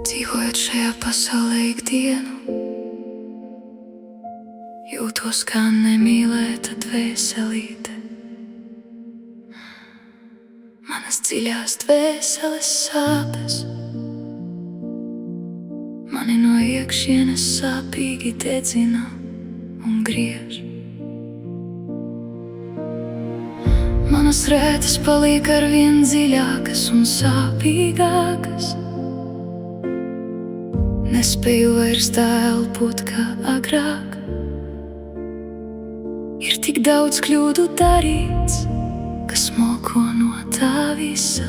Dzīvojot šajā pasaulē ikdienu, jūtos kā nemīlēta dvēselīte. Manas dziļās dvēseles sāpes mani no iekšienes sāpīgi dedzina un griež. Manas rētas paliek arvien dziļākas un sāpīgākas. Nespēju vairs tā elpot kā agrāk. Ir tik daudz kļūdu darīts, kas moko no tā visa.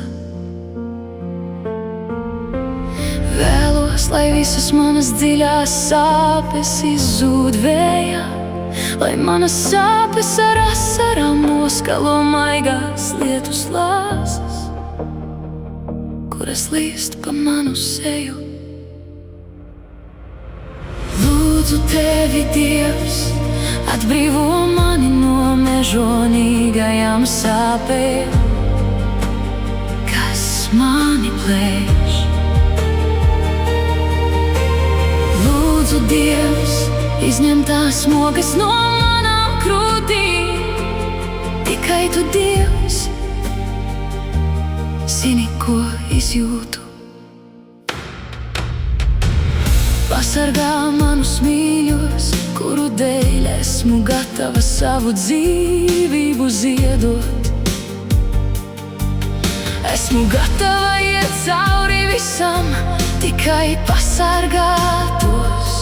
Vēlos, lai visas manas dziļās sāpes izzūd vējā, lai manas sāpes ar asarām noskalo maigās lietus lāsas, kuras līst pa manu seju. Lūdzu tevi, Dievs, atbrīvo mani no mežonīgajām sāpēm, kas mani plēš. Lūdzu, Dievs, izņem tās smogas no manām krūtīm. Tikai tu, Dievs, zini, ko izjūtu. Pasargā manus mīļos, kuru dēļ esmu gatava savu dzīvību ziedot. Esmu gatava iet cauri visam, tikai pasargātos,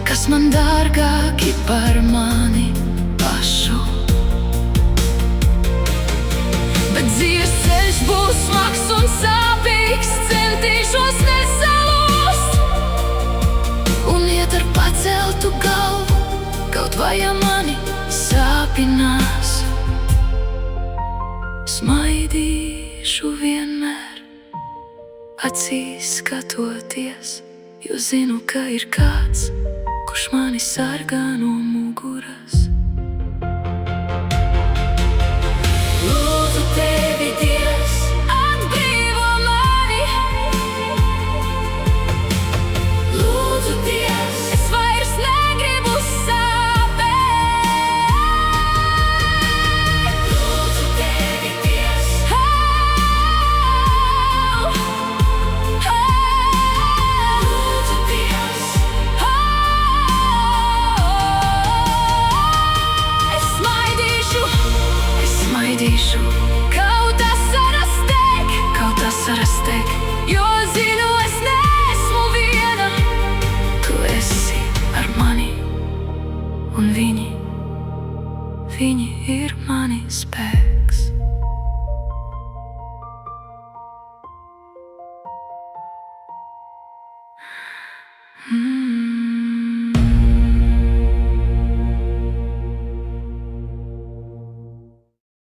kas man dārgāki par mani pašu. Bet dzīves ceļš būs smags un sāpīgs, centīšos nesalūst un iet ar paceltu galvu, kaut vai ja mani sāpinās. Smaidīšu vienmēr, acīs skatoties, jo zinu, ka ir kāds, kurš mani sargā no muguras. Lūdzu tevi, Dievs, atbrīvo mani. Lūdzu, Dievs, es vairs negribu sāpēt. Lūdzu tevi, Dievs, Lūdzu, Dievs, es smaidīšu, kaut asaras tek, jo zinu, es neesmu viena. Tu esi ar mani, un viņi ir mani spēks.